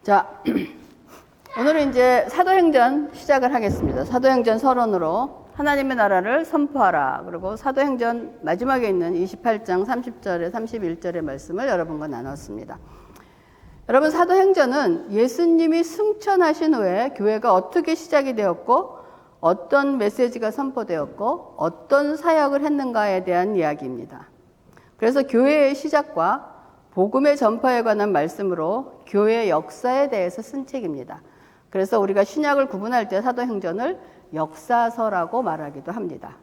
자, 오늘은 이제 사도행전 시작을 하겠습니다. 사도행전 서론으로 하나님의 나라를 선포하라. 그리고 사도행전 마지막에 있는 28장 30절에 31절의 말씀을 여러분과 나눴습니다. 여러분, 사도행전은 예수님이 승천하신 후에 교회가 어떻게 시작이 되었고 어떤 메시지가 선포되었고 어떤 사역을 했는가에 대한 이야기입니다. 그래서 교회의 시작과 복음의 전파에 관한 말씀으로 교회 역사에 대해서 쓴 책입니다. 그래서 우리가 신약을 구분할 때 사도행전을 역사서라고 말하기도 합니다.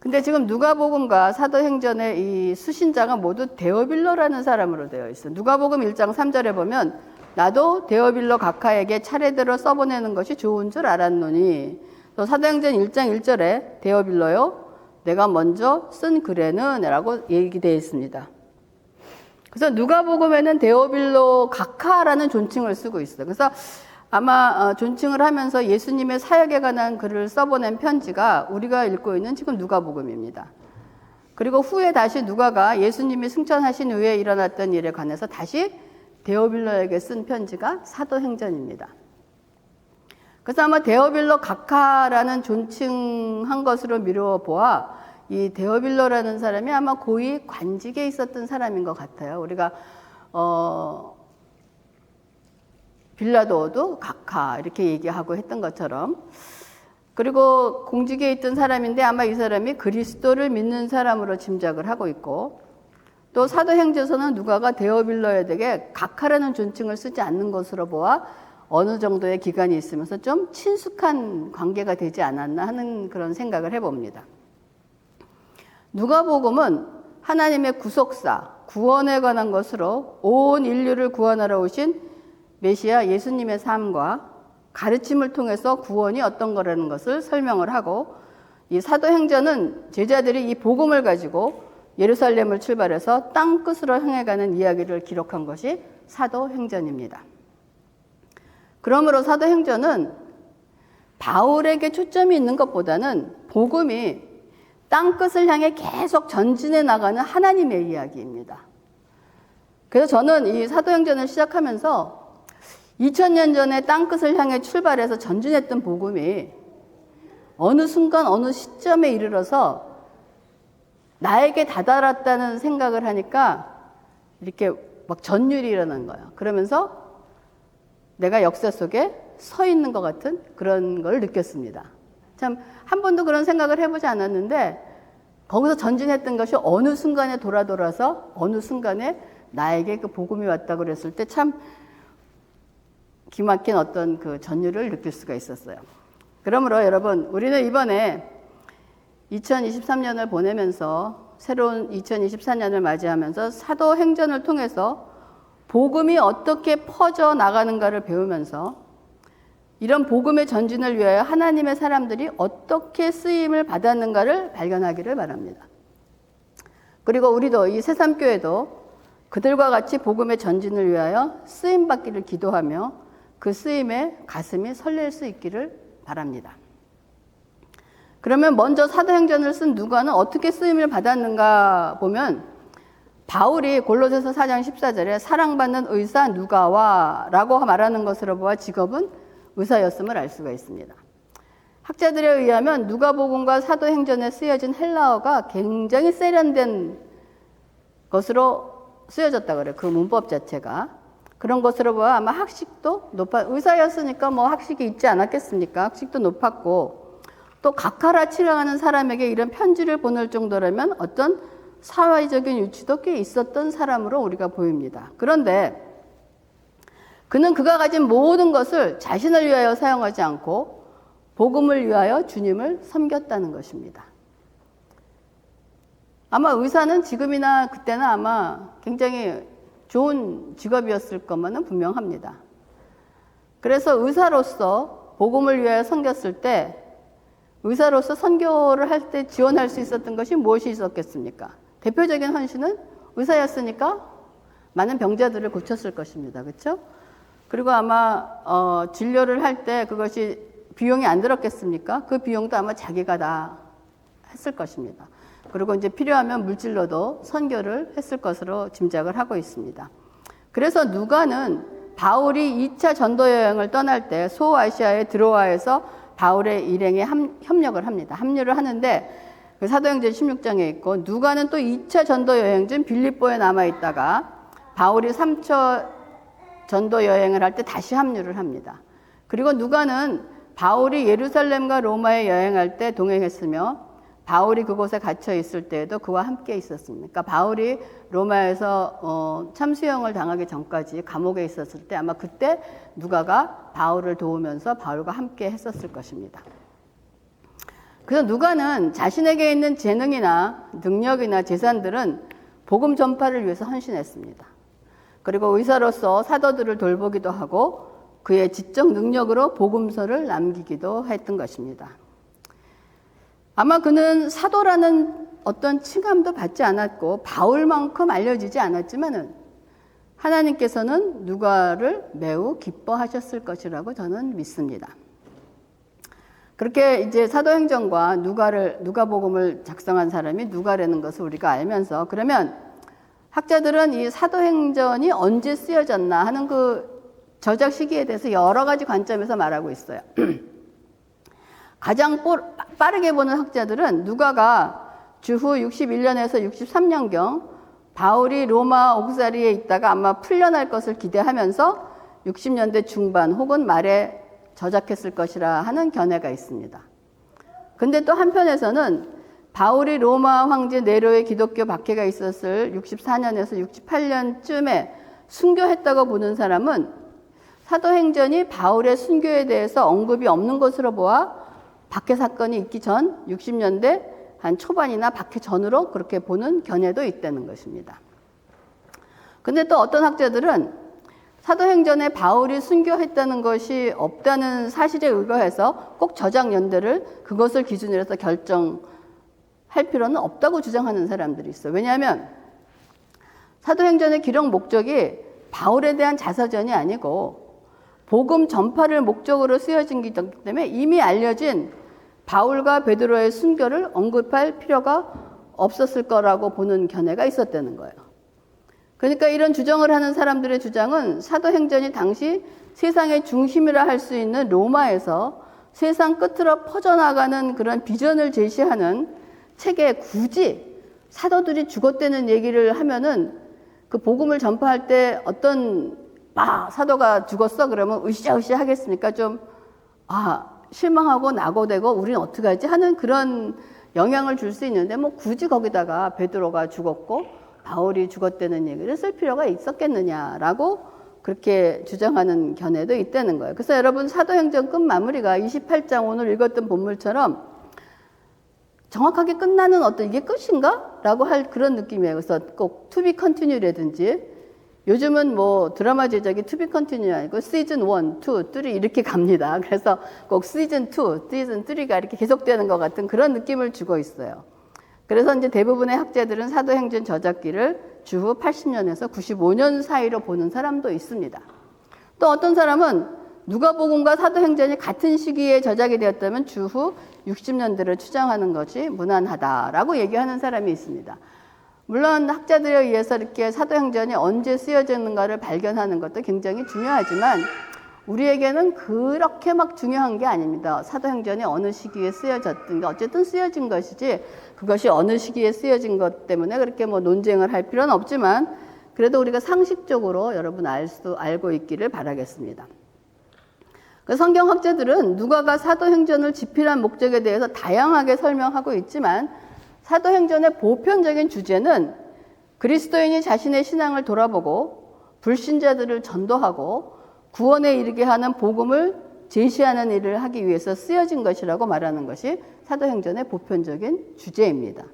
근데 지금 누가복음과 사도행전의 이 수신자가 모두 데오빌로라는 사람으로 되어 있어요. 누가복음 1장 3절에 보면 나도 데오빌로 각하에게 차례대로 써보내는 것이 좋은 줄 알았노니, 또 사도행전 1장 1절에 데오빌로요 내가 먼저 쓴 글에는 라고 얘기되어 있습니다. 그래서 누가복음에는 데오빌로 각하라는 존칭을 쓰고 있어요. 그래서 아마 존칭을 하면서 예수님의 사역에 관한 글을 써보낸 편지가 우리가 읽고 있는 지금 누가복음입니다. 그리고 후에 다시 누가가 예수님이 승천하신 후에 일어났던 일에 관해서 다시 데오빌로에게 쓴 편지가 사도행전입니다. 그래서 아마 데오빌로 각하라는 존칭한 것으로 미루어 보아 이 데오빌로라는 사람이 아마 고위 관직에 있었던 사람인 것 같아요. 우리가 빌라도도 각하 이렇게 얘기하고 했던 것처럼. 그리고 공직에 있던 사람인데 아마 이 사람이 그리스도를 믿는 사람으로 짐작을 하고 있고, 또 사도행전서는 누가가 데오빌로에게 각하라는 존칭을 쓰지 않는 것으로 보아 어느 정도의 기간이 있으면서 좀 친숙한 관계가 되지 않았나 하는 그런 생각을 해봅니다. 누가복음은 하나님의 구속사, 구원에 관한 것으로 온 인류를 구원하러 오신 메시아 예수님의 삶과 가르침을 통해서 구원이 어떤 거라는 것을 설명을 하고, 이 사도행전은 제자들이 이 복음을 가지고 예루살렘을 출발해서 땅끝으로 향해 가는 이야기를 기록한 것이 사도행전입니다. 그러므로 사도행전은 바울에게 초점이 있는 것보다는 복음이 땅끝을 향해 계속 전진해 나가는 하나님의 이야기입니다. 그래서 저는 이 사도행전을 시작하면서 2000년 전에 땅끝을 향해 출발해서 전진했던 복음이 어느 순간 어느 시점에 이르러서 나에게 다다랐다는 생각을 하니까 이렇게 막 전율이 일어난 거예요. 그러면서 내가 역사 속에 서 있는 것 같은 그런 걸 느꼈습니다. 참 한 번도 그런 생각을 해보지 않았는데 거기서 전진했던 것이 어느 순간에 돌아서 어느 순간에 나에게 그 복음이 왔다 그랬을 때 참 기막힌 어떤 그 전율을 느낄 수가 있었어요. 그러므로 여러분, 우리는 이번에 2023년을 보내면서 새로운 2024년을 맞이하면서 사도행전을 통해서 복음이 어떻게 퍼져 나가는가를 배우면서 이런 복음의 전진을 위하여 하나님의 사람들이 어떻게 쓰임을 받았는가를 발견하기를 바랍니다. 그리고 우리도 이 새삼교회도 그들과 같이 복음의 전진을 위하여 쓰임받기를 기도하며 그 쓰임에 가슴이 설렐 수 있기를 바랍니다. 그러면 먼저 사도행전을 쓴 누가는 어떻게 쓰임을 받았는가 보면, 바울이 골로새서 4장 14절에 사랑받는 의사 누가와 라고 말하는 것으로 보아 직업은 의사였음을 알 수가 있습니다. 학자들에 의하면 누가복음과 사도행전에 쓰여진 헬라어가 굉장히 세련된 것으로 쓰여졌다 그래요. 그 문법 자체가. 그런 것으로 보아 아마 학식도 의사였으니까 뭐 학식이 있지 않았겠습니까? 학식도 높았고, 또 각하라 치러가는 사람에게 이런 편지를 보낼 정도라면 어떤 사회적인 유치도 꽤 있었던 사람으로 우리가 보입니다. 그런데 그는 그가 가진 모든 것을 자신을 위하여 사용하지 않고 복음을 위하여 주님을 섬겼다는 것입니다. 아마 의사는 지금이나 그때는 아마 굉장히 좋은 직업이었을 것만은 분명합니다. 그래서 의사로서 복음을 위하여 섬겼을 때, 의사로서 선교를 할 때 지원할 수 있었던 것이 무엇이 있었겠습니까? 대표적인 헌신은 의사였으니까 많은 병자들을 고쳤을 것입니다. 그렇죠? 그리고 아마 진료를 할 때 그것이 비용이 안 들었겠습니까? 그 비용도 아마 자기가 다 했을 것입니다. 그리고 이제 필요하면 물질로도 선교를 했을 것으로 짐작을 하고 있습니다. 그래서 누가는 바울이 2차 전도 여행을 떠날 때 소아시아의 드로아에서 바울의 일행에 협력을 합니다. 합류를 하는데 그 사도행전 16장에 있고, 누가는 또 2차 전도 여행 중 빌립보에 남아 있다가 바울이 3차 전도 여행을 할 때 다시 합류를 합니다. 그리고 누가는 바울이 예루살렘과 로마에 여행할 때 동행했으며 바울이 그곳에 갇혀 있을 때에도 그와 함께 있었습니다. 그러니까 바울이 로마에서 참수형을 당하기 전까지 감옥에 있었을 때 아마 그때 누가가 바울을 도우면서 바울과 함께 했었을 것입니다. 그래서 누가는 자신에게 있는 재능이나 능력이나 재산들은 복음 전파를 위해서 헌신했습니다. 그리고 의사로서 사도들을 돌보기도 하고 그의 지적 능력으로 복음서를 남기기도 했던 것입니다. 아마 그는 사도라는 어떤 칭함도 받지 않았고 바울만큼 알려지지 않았지만은 하나님께서는 누가를 매우 기뻐하셨을 것이라고 저는 믿습니다. 그렇게 이제 사도행전과 누가복음을 작성한 사람이 누가라는 것을 우리가 알면서, 그러면 학자들은 이 사도행전이 언제 쓰여졌나 하는 그 저작 시기에 대해서 여러 가지 관점에서 말하고 있어요. 가장 빠르게 보는 학자들은 누가가 주후 61년에서 63년경 바울이 로마 옥살이에 있다가 아마 풀려날 것을 기대하면서 60년대 중반 혹은 말에 저작했을 것이라 하는 견해가 있습니다. 근데 또 한편에서는 바울이 로마 황제 네로의 기독교 박해가 있었을 64년에서 68년쯤에 순교했다고 보는 사람은 사도행전이 바울의 순교에 대해서 언급이 없는 것으로 보아 박해 사건이 있기 전 60년대 한 초반이나 박해 전으로 그렇게 보는 견해도 있다는 것입니다. 근데 또 어떤 학자들은 사도행전에 바울이 순교했다는 것이 없다는 사실에 의거해서 꼭 저작 연대를 그것을 기준으로 해서 결정할 필요는 없다고 주장하는 사람들이 있어요. 왜냐하면 사도행전의 기록 목적이 바울에 대한 자서전이 아니고 복음 전파를 목적으로 쓰여진 것이기 때문에 이미 알려진 바울과 베드로의 순교를 언급할 필요가 없었을 거라고 보는 견해가 있었다는 거예요. 그러니까 이런 주장을 하는 사람들의 주장은 사도행전이 당시 세상의 중심이라 할 수 있는 로마에서 세상 끝으로 퍼져나가는 그런 비전을 제시하는 책에 굳이 사도들이 죽었다는 얘기를 하면은 그 복음을 전파할 때 어떤 사도가 죽었어 그러면 으쌰으쌰 하겠습니까? 좀 실망하고 낙오되고 우리는 어떻게 하지 하는 그런 영향을 줄 수 있는데 뭐 굳이 거기다가 베드로가 죽었고 바울이 죽었다는 얘기를 쓸 필요가 있었겠느냐라고 그렇게 주장하는 견해도 있다는 거예요. 그래서 여러분 사도행전 끝마무리가 28장 오늘 읽었던 본문처럼 정확하게 끝나는 어떤 이게 끝인가? 라고 할 그런 느낌이에요. 그래서 꼭 to be continue라든지 요즘은 뭐 드라마 제작이 to be continue 아니고 시즌 1, 2, 3 이렇게 갑니다. 그래서 꼭 시즌 2, 시즌 3가 이렇게 계속되는 것 같은 그런 느낌을 주고 있어요. 그래서 이제 대부분의 학자들은 사도행전 저작기를 주후 80년에서 95년 사이로 보는 사람도 있습니다. 또 어떤 사람은 누가복음과 사도행전이 같은 시기에 저작이 되었다면 주후 60년대를 추정하는 것이 무난하다라고 얘기하는 사람이 있습니다. 물론 학자들에 의해서 이렇게 사도행전이 언제 쓰여졌는가를 발견하는 것도 굉장히 중요하지만 우리에게는 그렇게 막 중요한 게 아닙니다. 사도행전이 어느 시기에 쓰여졌든가 어쨌든 쓰여진 것이지 그것이 어느 시기에 쓰여진 것 때문에 그렇게 뭐 논쟁을 할 필요는 없지만 그래도 우리가 상식적으로 여러분 알고 있기를 바라겠습니다. 그 성경학자들은 누가가 사도행전을 집필한 목적에 대해서 다양하게 설명하고 있지만 사도행전의 보편적인 주제는 그리스도인이 자신의 신앙을 돌아보고 불신자들을 전도하고 구원에 이르게 하는 복음을 제시하는 일을 하기 위해서 쓰여진 것이라고 말하는 것이 사도행전의 보편적인 주제입니다.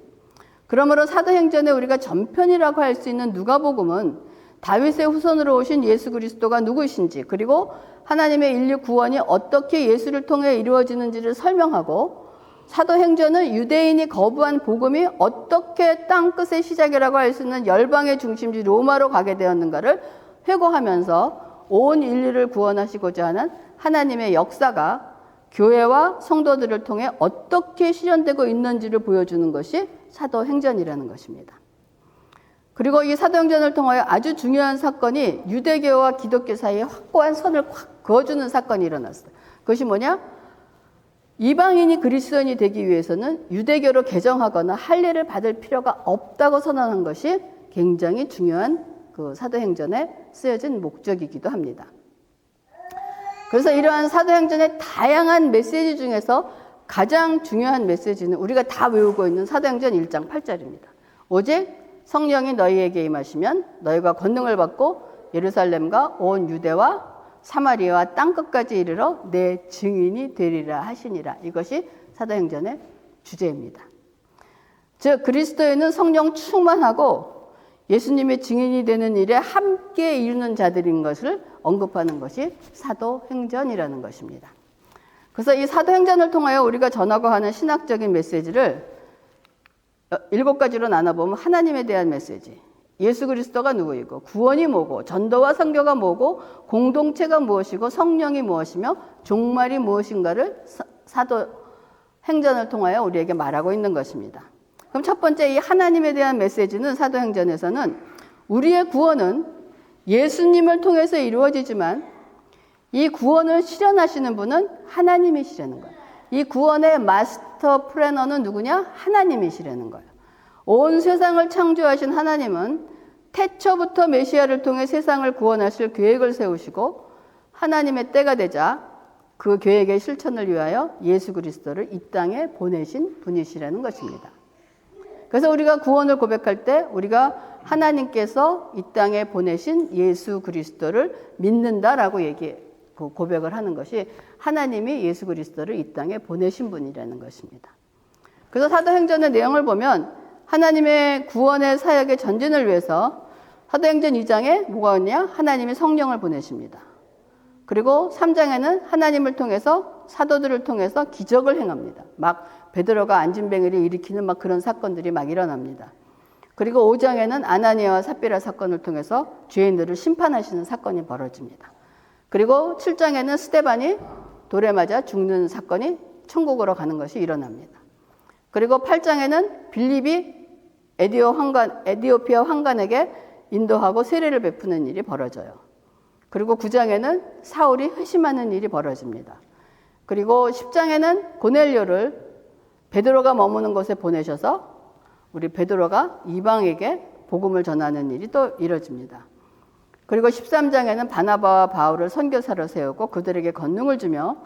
그러므로 사도행전에 우리가 전편이라고 할 수 있는 누가복음은 다윗의 후손으로 오신 예수 그리스도가 누구신지 그리고 하나님의 인류 구원이 어떻게 예수를 통해 이루어지는지를 설명하고 사도행전은 유대인이 거부한 복음이 어떻게 땅끝의 시작이라고 할 수 있는 열방의 중심지 로마로 가게 되었는가를 회고하면서 온 인류를 구원하시고자 하는 하나님의 역사가 교회와 성도들을 통해 어떻게 실현되고 있는지를 보여주는 것이 사도행전이라는 것입니다. 그리고 이 사도행전을 통하여 아주 중요한 사건이 유대교와 기독교 사이에 확고한 선을 확 그어주는 사건이 일어났어요. 그것이 뭐냐? 이방인이 그리스도인이 되기 위해서는 유대교로 개정하거나 할례를 받을 필요가 없다고 선언한 것이 굉장히 중요한 그 사도행전에 쓰여진 목적이기도 합니다. 그래서 이러한 사도행전의 다양한 메시지 중에서 가장 중요한 메시지는 우리가 다 외우고 있는 사도행전 1장 8절입니다. 오직 성령이 너희에게 임하시면 너희가 권능을 받고 예루살렘과 온 유대와 사마리아와 땅끝까지 이르러 내 증인이 되리라 하시니라. 이것이 사도행전의 주제입니다. 즉 그리스도인은 성령 충만하고 예수님의 증인이 되는 일에 함께 이루는 자들인 것을 언급하는 것이 사도행전이라는 것입니다. 그래서 이 사도행전을 통하여 우리가 전하고 하는 신학적인 메시지를 7가지로 나눠보면 하나님에 대한 메시지, 예수 그리스도가 누구이고 구원이 뭐고 전도와 선교가 뭐고 공동체가 무엇이고 성령이 무엇이며 종말이 무엇인가를 사도행전을 통하여 우리에게 말하고 있는 것입니다. 그럼 첫 번째 이 하나님에 대한 메시지는 사도행전에서는 우리의 구원은 예수님을 통해서 이루어지지만 이 구원을 실현하시는 분은 하나님이시라는 거예요. 이 구원의 마스터 플래너는 누구냐? 하나님이시라는 거예요. 온 세상을 창조하신 하나님은 태초부터 메시아를 통해 세상을 구원하실 계획을 세우시고 하나님의 때가 되자 그 계획의 실천을 위하여 예수 그리스도를 이 땅에 보내신 분이시라는 것입니다. 그래서 우리가 구원을 고백할 때 우리가 하나님께서 이 땅에 보내신 예수 그리스도를 믿는다라고 고백을 하는 것이 하나님이 예수 그리스도를 이 땅에 보내신 분이라는 것입니다. 그래서 사도행전의 내용을 보면 하나님의 구원의 사역의 전진을 위해서 사도행전 2장에 뭐가 있냐? 하나님이 성령을 보내십니다. 그리고 3장에는 하나님을 통해서 사도들을 통해서 기적을 행합니다. 막 베드로가 안진뱅이를 일으키는 막 그런 사건들이 막 일어납니다. 그리고 5장에는 아나니아와 삽비라 사건을 통해서 죄인들을 심판하시는 사건이 벌어집니다. 그리고 7장에는 스데반이 돌에 맞아 죽는 사건이 천국으로 가는 것이 일어납니다. 그리고 8장에는 빌립이 에디오피아 황관에게 인도하고 세례를 베푸는 일이 벌어져요. 그리고 9장에는 사울이 회심하는 일이 벌어집니다. 그리고 10장에는 고넬료를 베드로가 머무는 곳에 보내셔서 우리 베드로가 이방에게 복음을 전하는 일이 또 이뤄집니다. 그리고 13장에는 바나바와 바울을 선교사로 세우고 그들에게 권능을 주며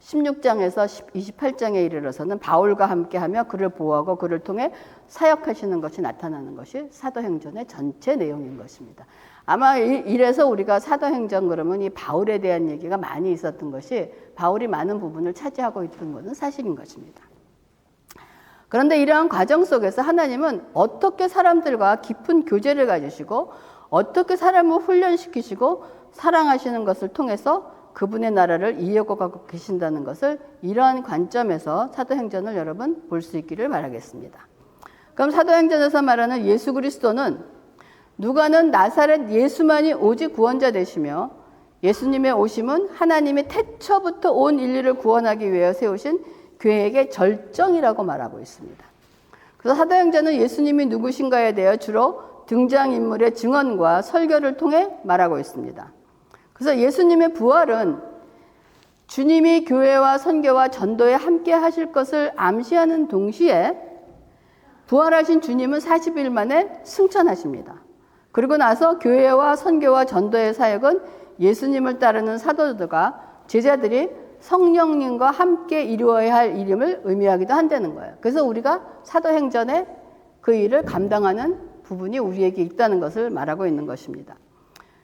16장에서 28장에 이르러서는 바울과 함께하며 그를 보호하고 그를 통해 사역하시는 것이 나타나는 것이 사도행전의 전체 내용인 것입니다. 아마 이래서 우리가 사도행전 그러면 이 바울에 대한 얘기가 많이 있었던 것이 바울이 많은 부분을 차지하고 있던 것은 사실인 것입니다. 그런데 이러한 과정 속에서 하나님은 어떻게 사람들과 깊은 교제를 가지시고 어떻게 사람을 훈련시키시고 사랑하시는 것을 통해서 그분의 나라를 이어가고 계신다는 것을 이러한 관점에서 사도행전을 여러분 볼 수 있기를 바라겠습니다. 그럼 사도행전에서 말하는 예수 그리스도는 누가는 나사렛 예수만이 오직 구원자 되시며 예수님의 오심은 하나님이 태초부터 온 인류를 구원하기 위해 세우신 계획의 절정이라고 말하고 있습니다. 그래서 사도행전은 예수님이 누구신가에 대해 주로 등장인물의 증언과 설교를 통해 말하고 있습니다. 그래서 예수님의 부활은 주님이 교회와 선교와 전도에 함께 하실 것을 암시하는 동시에 부활하신 주님은 40일 만에 승천하십니다. 그리고 나서 교회와 선교와 전도의 사역은 예수님을 따르는 사도들과 제자들이 성령님과 함께 이루어야 할 일임을 의미하기도 한다는 거예요. 그래서 우리가 사도행전에 그 일을 감당하는 부분이 우리에게 있다는 것을 말하고 있는 것입니다.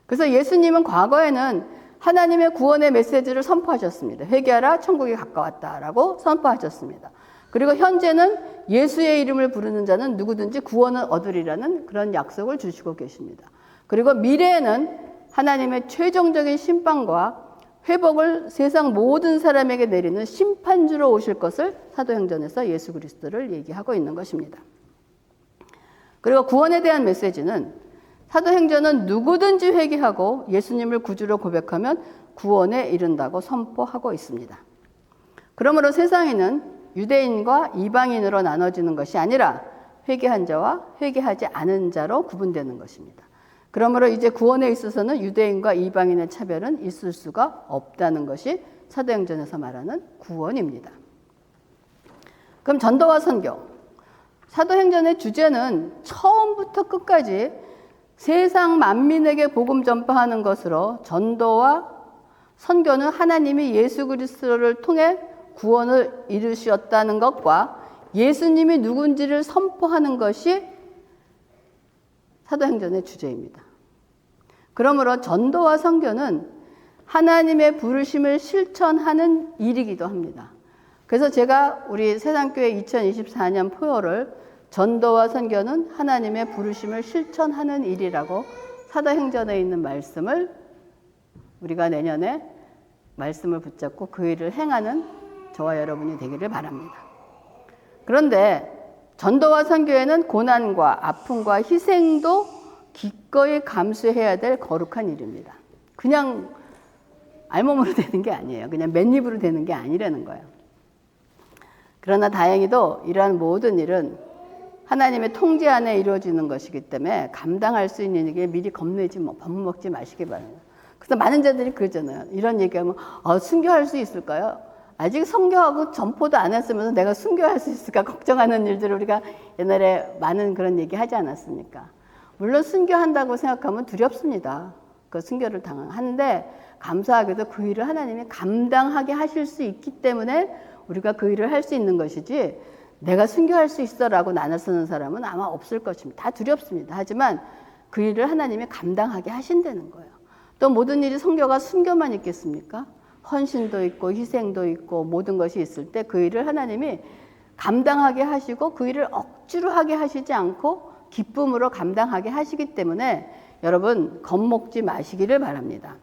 그래서 예수님은 과거에는 하나님의 구원의 메시지를 선포하셨습니다. 회개하라, 천국이 가까웠다라고 선포하셨습니다. 그리고 현재는 예수의 이름을 부르는 자는 누구든지 구원을 얻으리라는 그런 약속을 주시고 계십니다. 그리고 미래에는 하나님의 최종적인 심판과 회복을 세상 모든 사람에게 내리는 심판주로 오실 것을 사도행전에서 예수 그리스도를 얘기하고 있는 것입니다. 그리고 구원에 대한 메시지는 사도행전은 누구든지 회개하고 예수님을 구주로 고백하면 구원에 이른다고 선포하고 있습니다. 그러므로 세상에는 유대인과 이방인으로 나눠지는 것이 아니라 회개한 자와 회개하지 않은 자로 구분되는 것입니다. 그러므로 이제 구원에 있어서는 유대인과 이방인의 차별은 있을 수가 없다는 것이 사도행전에서 말하는 구원입니다. 그럼 전도와 선교. 사도행전의 주제는 처음부터 끝까지 세상 만민에게 복음 전파하는 것으로 전도와 선교는 하나님이 예수 그리스도를 통해 구원을 이루셨다는 것과 예수님이 누군지를 선포하는 것이 사도행전의 주제입니다. 그러므로 전도와 선교는 하나님의 부르심을 실천하는 일이기도 합니다. 그래서 제가 우리 세상교회 2024년 포요를 전도와 선교는 하나님의 부르심을 실천하는 일이라고 사도행전에 있는 말씀을 우리가 내년에 말씀을 붙잡고 그 일을 행하는 저와 여러분이 되기를 바랍니다. 그런데 전도와 선교에는 고난과 아픔과 희생도 기꺼이 감수해야 될 거룩한 일입니다. 그냥 알몸으로 되는 게 아니에요. 그냥 맨입으로 되는 게 아니라는 거예요. 그러나 다행히도 이러한 모든 일은 하나님의 통제 안에 이루어지는 것이기 때문에 감당할 수 있는 일에 미리 겁내지 겁먹지 마시기 바랍니다. 그래서 많은 자들이 그러잖아요. 이런 얘기하면 순교할 수 있을까요? 아직 선교하고 전포도 안 했으면서 내가 순교할 수 있을까 걱정하는 일들을 우리가 옛날에 많은 그런 얘기 하지 않았습니까? 물론 순교한다고 생각하면 두렵습니다. 그 순교를 하는데 감사하게도 그 일을 하나님이 감당하게 하실 수 있기 때문에 우리가 그 일을 할 수 있는 것이지 내가 순교할 수 있어라고 나눠쓰는 사람은 아마 없을 것입니다. 다 두렵습니다. 하지만 그 일을 하나님이 감당하게 하신다는 거예요. 또 모든 일이 선교가 순교만 있겠습니까? 헌신도 있고 희생도 있고 모든 것이 있을 때 그 일을 하나님이 감당하게 하시고 그 일을 억지로 하게 하시지 않고 기쁨으로 감당하게 하시기 때문에 여러분 겁먹지 마시기를 바랍니다.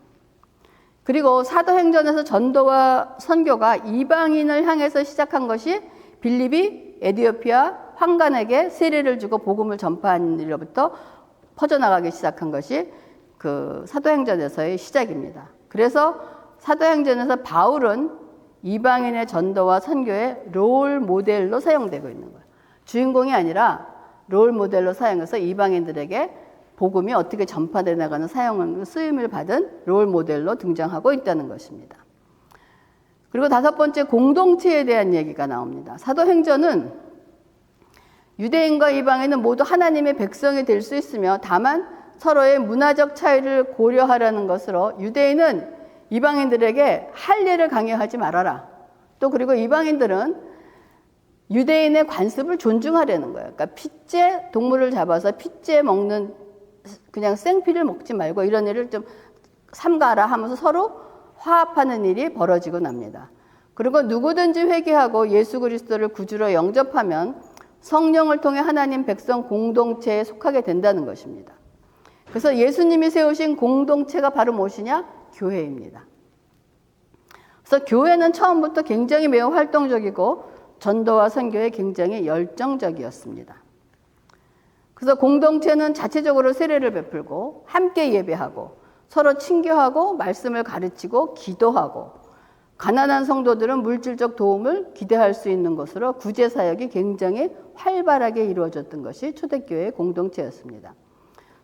그리고 사도행전에서 전도와 선교가 이방인을 향해서 시작한 것이 빌립이 에디오피아 황관에게 세례를 주고 복음을 전파한 일로부터 퍼져나가기 시작한 것이 그 사도행전에서의 시작입니다. 그래서 사도행전에서 바울은 이방인의 전도와 선교의 롤 모델로 사용되고 있는 거예요. 주인공이 아니라 롤 모델로 사용해서 이방인들에게 복음이 어떻게 전파되어 나가는 쓰임을 받은 롤 모델로 등장하고 있다는 것입니다. 그리고 다섯 번째, 공동체에 대한 얘기가 나옵니다. 사도행전은 유대인과 이방인은 모두 하나님의 백성이 될 수 있으며 다만 서로의 문화적 차이를 고려하라는 것으로 유대인은 이방인들에게 할례를 강요하지 말아라. 또 그리고 이방인들은 유대인의 관습을 존중하려는 거예요. 그러니까 핏째 동물을 잡아서 핏째 먹는 그냥 생피를 먹지 말고 이런 일을 좀 삼가라 하면서 서로 화합하는 일이 벌어지고 납니다. 그리고 누구든지 회개하고 예수 그리스도를 구주로 영접하면 성령을 통해 하나님 백성 공동체에 속하게 된다는 것입니다. 그래서 예수님이 세우신 공동체가 바로 무엇이냐? 교회입니다. 그래서 교회는 처음부터 굉장히 매우 활동적이고 전도와 선교에 굉장히 열정적이었습니다. 그래서 공동체는 자체적으로 세례를 베풀고 함께 예배하고 서로 친교하고 말씀을 가르치고 기도하고 가난한 성도들은 물질적 도움을 기대할 수 있는 것으로 구제 사역이 굉장히 활발하게 이루어졌던 것이 초대교회의 공동체였습니다.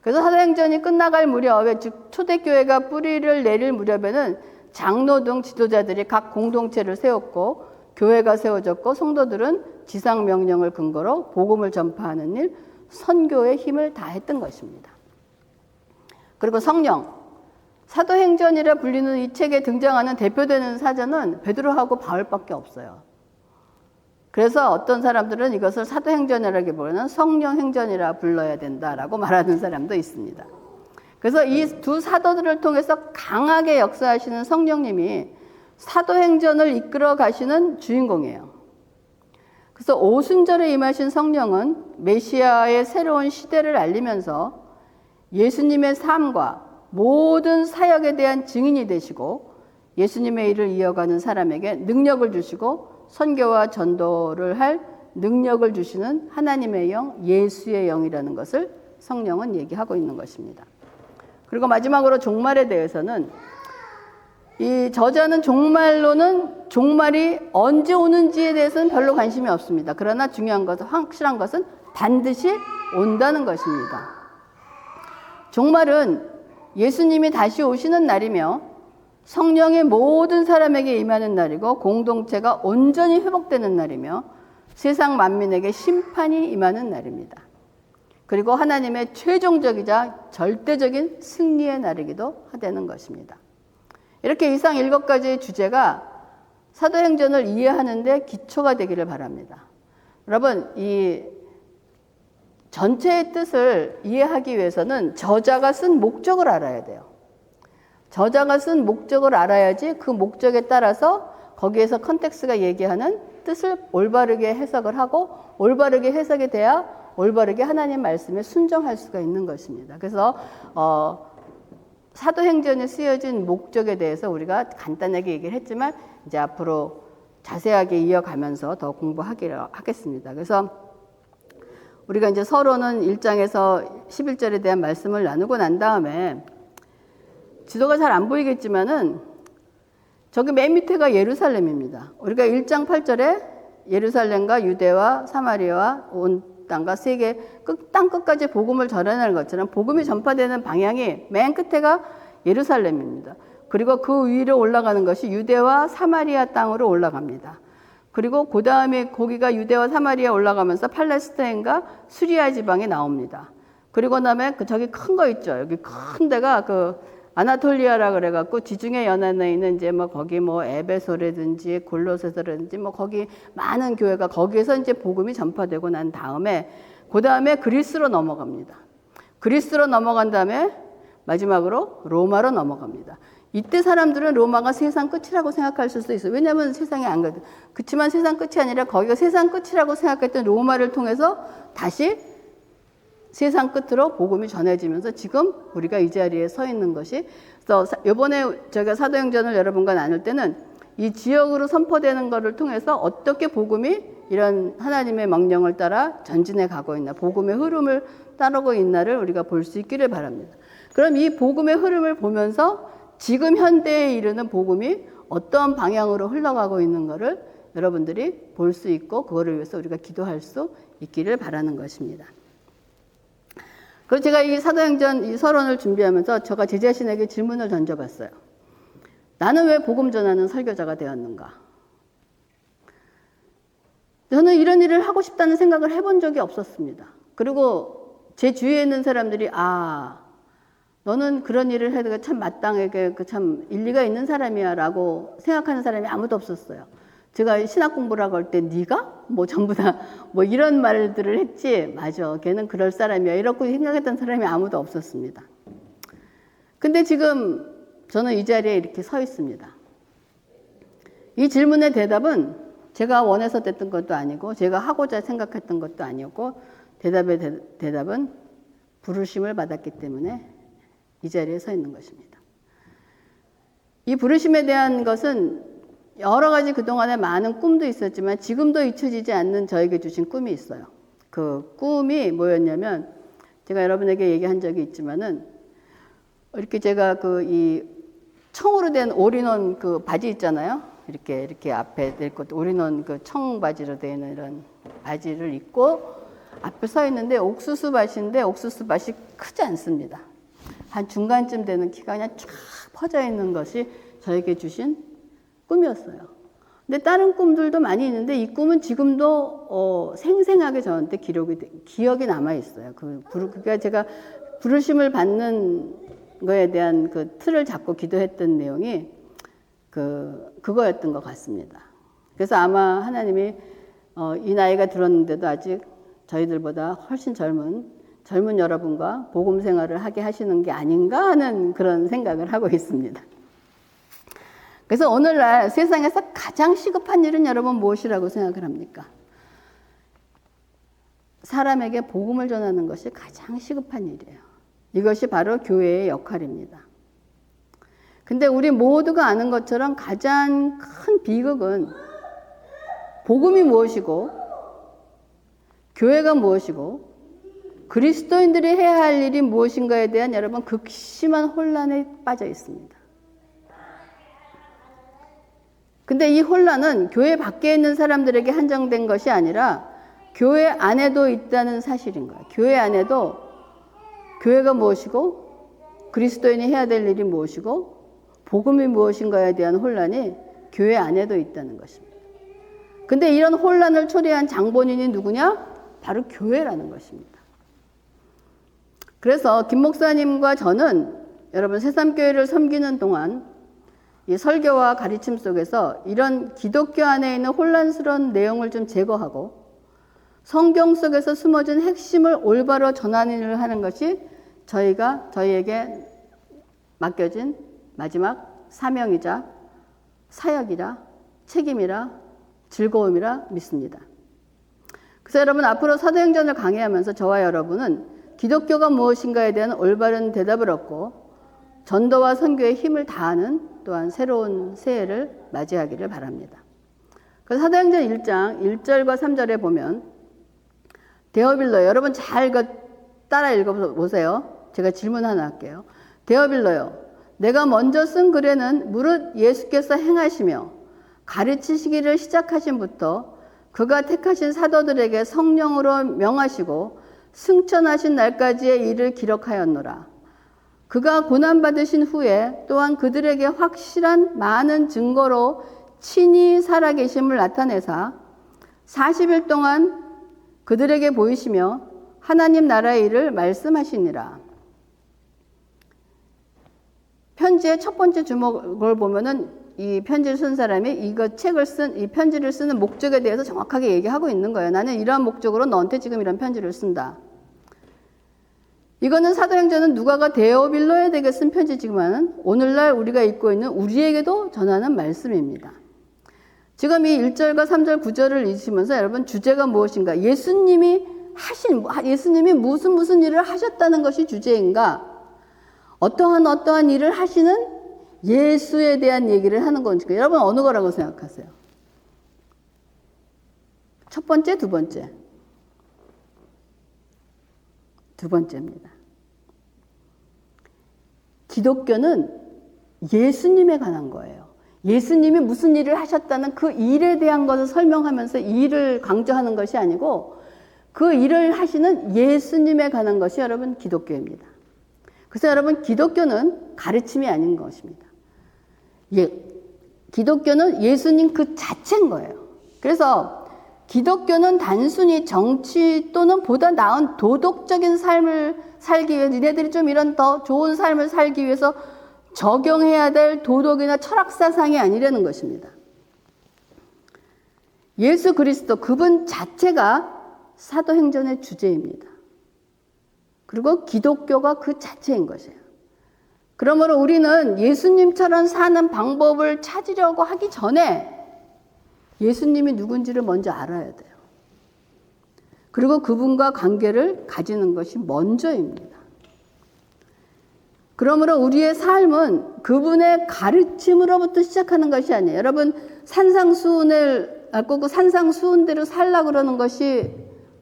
그래서 사도행전이 끝나갈 무렵에 즉 초대교회가 뿌리를 내릴 무렵에는 장로 등 지도자들이 각 공동체를 세웠고 교회가 세워졌고 성도들은 지상 명령을 근거로 복음을 전파하는 일, 선교에 힘을 다했던 것입니다. 그리고 성령, 사도행전이라 불리는 이 책에 등장하는 대표되는 사전은 베드로하고 바울밖에 없어요. 그래서 어떤 사람들은 이것을 사도행전이라기보다는 성령행전이라 불러야 된다라고 말하는 사람도 있습니다. 그래서 이 두 사도들을 통해서 강하게 역사하시는 성령님이 사도행전을 이끌어 가시는 주인공이에요. 그래서 오순절에 임하신 성령은 메시아의 새로운 시대를 알리면서 예수님의 삶과 모든 사역에 대한 증인이 되시고 예수님의 일을 이어가는 사람에게 능력을 주시고 선교와 전도를 할 능력을 주시는 하나님의 영, 예수의 영이라는 것을 성령은 얘기하고 있는 것입니다. 그리고 마지막으로 종말에 대해서는 이 저자는 종말이 언제 오는지에 대해서는 별로 관심이 없습니다. 그러나 중요한 것은, 확실한 것은 반드시 온다는 것입니다. 종말은 예수님이 다시 오시는 날이며 성령의 모든 사람에게 임하는 날이고 공동체가 온전히 회복되는 날이며 세상 만민에게 심판이 임하는 날입니다. 그리고 하나님의 최종적이자 절대적인 승리의 날이기도 하다는 것입니다. 이렇게 이상 7가지의 주제가 사도행전을 이해하는 데 기초가 되기를 바랍니다. 여러분, 이 전체의 뜻을 이해하기 위해서는 저자가 쓴 목적을 알아야 돼요. 저자가 쓴 목적을 알아야지 그 목적에 따라서 거기에서 컨텍스트가 얘기하는 뜻을 올바르게 해석을 하고 올바르게 해석이 돼야 올바르게 하나님 말씀에 순종할 수가 있는 것입니다. 그래서 사도행전에 쓰여진 목적에 대해서 우리가 간단하게 얘기를 했지만 이제 앞으로 자세하게 이어가면서 더 공부하기로 하겠습니다. 그래서 우리가 이제 서론은 1장에서 11절에 대한 말씀을 나누고 난 다음에 지도가 잘 안 보이겠지만은 저기 맨 밑에가 예루살렘입니다. 우리가 1장 8절에 예루살렘과 유대와 사마리아와 온 땅과 세계 땅 끝까지 복음을 전하는 것처럼 복음이 전파되는 방향이 맨 끝에가 예루살렘입니다. 그리고 그 위로 올라가는 것이 유대와 사마리아 땅으로 올라갑니다. 그리고 그 다음에 거기가 유대와 사마리아 올라가면서 팔레스타인과 수리아 지방이 나옵니다. 그리고 그다음에 저기 큰 거 있죠. 여기 큰 데가 그 아나톨리아라 그래갖고 지중해 연안에 있는 이제 뭐 거기 뭐 에베소라든지 골로새서라든지 뭐 거기 많은 교회가 거기에서 이제 복음이 전파되고 난 다음에 그 다음에 그리스로 넘어갑니다. 그리스로 넘어간 다음에 마지막으로 로마로 넘어갑니다. 이때 사람들은 로마가 세상 끝이라고 생각할 수도 있어요. 왜냐하면 세상이 안 가도. 그렇지만 세상 끝이 아니라 거기가 세상 끝이라고 생각했던 로마를 통해서 다시 세상 끝으로 복음이 전해지면서 지금 우리가 이 자리에 서 있는 것이, 그래서 이번에 저희가 사도행전을 여러분과 나눌 때는 이 지역으로 선포되는 것을 통해서 어떻게 복음이 이런 하나님의 명령을 따라 전진해 가고 있나, 복음의 흐름을 따르고 있나를 우리가 볼 수 있기를 바랍니다. 그럼 이 복음의 흐름을 보면서 지금 현대에 이르는 복음이 어떤 방향으로 흘러가고 있는 것을 여러분들이 볼 수 있고 그거를 위해서 우리가 기도할 수 있기를 바라는 것입니다. 그래서 제가 이 사도행전 이 서론을 준비하면서 제가 제 자신에게 질문을 던져봤어요. 나는 왜 복음 전하는 설교자가 되었는가? 저는 이런 일을 하고 싶다는 생각을 해본 적이 없었습니다. 그리고 제 주위에 있는 사람들이 너는 그런 일을 해도 참 마땅하게 참 일리가 있는 사람이야 라고 생각하는 사람이 아무도 없었어요. 제가 신학 공부라고 할 때 네가? 뭐 전부 다 뭐 이런 말들을 했지, 맞아, 걔는 그럴 사람이야 이렇게 생각했던 사람이 아무도 없었습니다. 근데 지금 저는 이 자리에 이렇게 서 있습니다. 이 질문의 대답은 제가 원해서 됐던 것도 아니고 제가 하고자 생각했던 것도 아니었고 대답은 부르심을 받았기 때문에 이 자리에 서 있는 것입니다. 이 부르심에 대한 것은 여러 가지 그동안에 많은 꿈도 있었지만 지금도 잊혀지지 않는 저에게 주신 꿈이 있어요. 그 꿈이 뭐였냐면, 제가 여러분에게 얘기한 적이 있지만은 이렇게 제가 이 청으로 된 올인원 그 바지 있잖아요. 이렇게 앞에 될 것 올인원 그 청 바지로 되어 있는 이런 바지를 입고 앞에 서 있는데 옥수수 밭인데 옥수수 밭이 크지 않습니다. 한 중간쯤 되는 키가 그냥 쫙 퍼져 있는 것이 저에게 주신 꿈이었어요. 근데 다른 꿈들도 많이 있는데 이 꿈은 지금도 생생하게 저한테 기억이 남아 있어요. 그러니까 제가 부르심을 받는 거에 대한 그 틀을 잡고 기도했던 내용이 그거였던 것 같습니다. 그래서 아마 하나님이 이 나이가 들었는데도 아직 저희들보다 훨씬 젊은 여러분과 복음 생활을 하게 하시는 게 아닌가 하는 그런 생각을 하고 있습니다. 그래서 오늘날 세상에서 가장 시급한 일은 여러분 무엇이라고 생각을 합니까? 사람에게 복음을 전하는 것이 가장 시급한 일이에요. 이것이 바로 교회의 역할입니다. 근데 우리 모두가 아는 것처럼 가장 큰 비극은 복음이 무엇이고 교회가 무엇이고 그리스도인들이 해야 할 일이 무엇인가에 대한 여러분 극심한 혼란에 빠져 있습니다. 근데 이 혼란은 교회 밖에 있는 사람들에게 한정된 것이 아니라 교회 안에도 있다는 사실인 거예요. 교회 안에도 교회가 무엇이고 그리스도인이 해야 될 일이 무엇이고 복음이 무엇인가에 대한 혼란이 교회 안에도 있다는 것입니다. 근데 이런 혼란을 초래한 장본인이 누구냐? 바로 교회라는 것입니다. 그래서 김 목사님과 저는 여러분 새삼교회를 섬기는 동안 이 설교와 가르침 속에서 이런 기독교 안에 있는 혼란스러운 내용을 좀 제거하고 성경 속에서 숨어진 핵심을 올바로 전하는 일을 하는 것이 저희에게 맡겨진 마지막 사명이자 사역이라 책임이라 즐거움이라 믿습니다. 그래서 여러분 앞으로 사도행전을 강의하면서 저와 여러분은 기독교가 무엇인가에 대한 올바른 대답을 얻고 전도와 선교에 힘을 다하는 또한 새로운 새해를 맞이하기를 바랍니다. 그래서 사도행전 1장 1절과 3절에 보면 데어빌러 여러분 잘 따라 읽어보세요. 제가 질문 하나 할게요. 데어빌러요. 내가 먼저 쓴 글에는 무릇 예수께서 행하시며 가르치시기를 시작하신부터 그가 택하신 사도들에게 성령으로 명하시고 승천하신 날까지의 일을 기록하였노라. 그가 고난받으신 후에 또한 그들에게 확실한 많은 증거로 친히 살아계심을 나타내사 40일 동안 그들에게 보이시며 하나님 나라의 일을 말씀하시니라. 편지의 첫 번째 주목을 보면은 이 편지를 쓴 사람이 이 편지를 쓰는 목적에 대해서 정확하게 얘기하고 있는 거예요. 나는 이러한 목적으로 너한테 지금 이런 편지를 쓴다. 이거는 사도행전은 누가가 데오빌로에게 쓴 편지지만 오늘날 우리가 읽고 있는 우리에게도 전하는 말씀입니다. 지금 이 1절과 3절 9절을 읽으시면서 여러분 주제가 무엇인가? 예수님이 무슨 일을 하셨다는 것이 주제인가? 어떠한 일을 하시는 예수에 대한 얘기를 하는 건지 여러분 어느 거라고 생각하세요? 첫 번째, 두 번째? 두 번째입니다. 기독교는 예수님에 관한 거예요. 예수님이 무슨 일을 하셨다는 그 일에 대한 것을 설명하면서 이 일을 강조하는 것이 아니고 그 일을 하시는 예수님에 관한 것이 여러분 기독교입니다. 그래서 여러분 기독교는 가르침이 아닌 것입니다. 기독교는 예수님 그 자체인 거예요. 그래서 기독교는 단순히 정치 또는 보다 나은 도덕적인 삶을 살기 위해서 니네들이 좀 이런 더 좋은 삶을 살기 위해서 적용해야 될 도덕이나 철학 사상이 아니라는 것입니다. 예수 그리스도 그분 자체가 사도행전의 주제입니다. 그리고 기독교가 그 자체인 것이에요. 그러므로 우리는 예수님처럼 사는 방법을 찾으려고 하기 전에 예수님이 누군지를 먼저 알아야 돼요. 그리고 그분과 관계를 가지는 것이 먼저입니다. 그러므로 우리의 삶은 그분의 가르침으로부터 시작하는 것이 아니에요. 여러분 산상수훈을 알고 산상수훈대로 살라 그러는 것이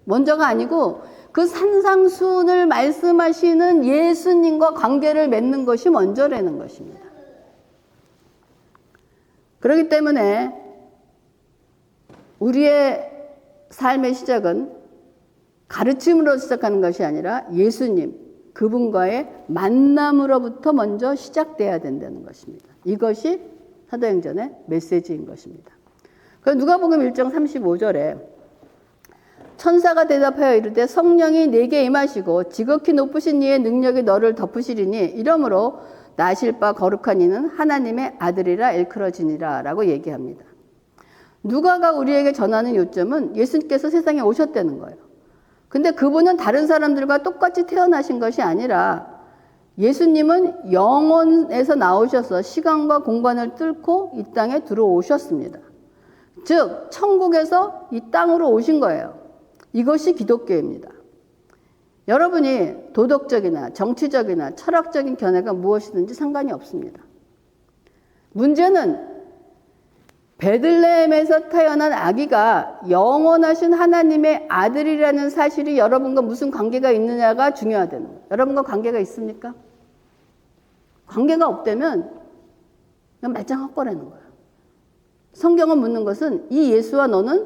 먼저가 아니고 그 산상수훈을 말씀하시는 예수님과 관계를 맺는 것이 먼저라는 것입니다. 그렇기 때문에 우리의 삶의 시작은 가르침으로 시작하는 것이 아니라 예수님, 그분과의 만남으로부터 먼저 시작돼야 된다는 것입니다. 이것이 사도행전의 메시지인 것입니다. 그래서 누가복음 1장 35절에 천사가 대답하여 이르되 성령이 네게 임하시고 지극히 높으신 이의 능력이 너를 덮으시리니 이러므로 나실 바 거룩한 이는 하나님의 아들이라 일컬어지니라 라고 얘기합니다. 누가가 우리에게 전하는 요점은 예수님께서 세상에 오셨다는 거예요. 근데 그분은 다른 사람들과 똑같이 태어나신 것이 아니라 예수님은 영원에서 나오셔서 시간과 공간을 뚫고 이 땅에 들어오셨습니다. 즉 천국에서 이 땅으로 오신 거예요. 이것이 기독교입니다. 여러분이 도덕적이나 정치적이나 철학적인 견해가 무엇이든지 상관이 없습니다. 문제는 베들레헴에서 태어난 아기가 영원하신 하나님의 아들이라는 사실이 여러분과 무슨 관계가 있느냐가 중요하다는 거예요. 여러분과 관계가 있습니까? 관계가 없다면 그냥 말짱 헛거라는 거예요. 성경은 묻는 것은 이 예수와 너는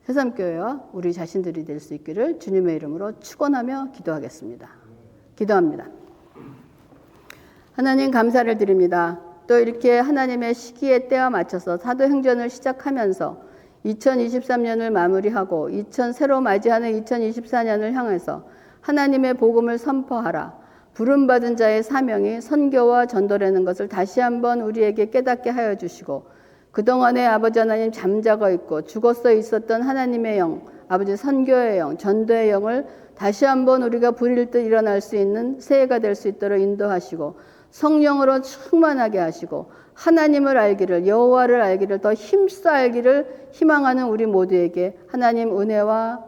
새삼교회와 우리 자신들이 될 수 있기를 주님의 이름으로 축원하며 기도하겠습니다. 기도합니다. 하나님 감사를 드립니다. 또 이렇게 하나님의 시기에 때와 맞춰서 사도행전을 시작하면서 2023년을 마무리하고 새로 맞이하는 2024년을 향해서 하나님의 복음을 선포하라. 부름받은 자의 사명이 선교와 전도라는 것을 다시 한번 우리에게 깨닫게 하여 주시고 그동안에 아버지 하나님 잠자고 있고 죽었어 있었던 하나님의 영, 아버지 선교의 영, 전도의 영을 다시 한번 우리가 불일 듯 일어날 수 있는 새해가 될 수 있도록 인도하시고 성령으로 충만하게 하시고 하나님을 알기를 여호와를 알기를 더 힘써 알기를 희망하는 우리 모두에게 하나님 은혜와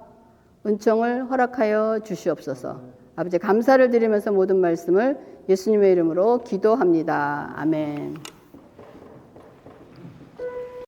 은총을 허락하여 주시옵소서. 아버지 감사를 드리면서 모든 말씀을 예수님의 이름으로 기도합니다. 아멘.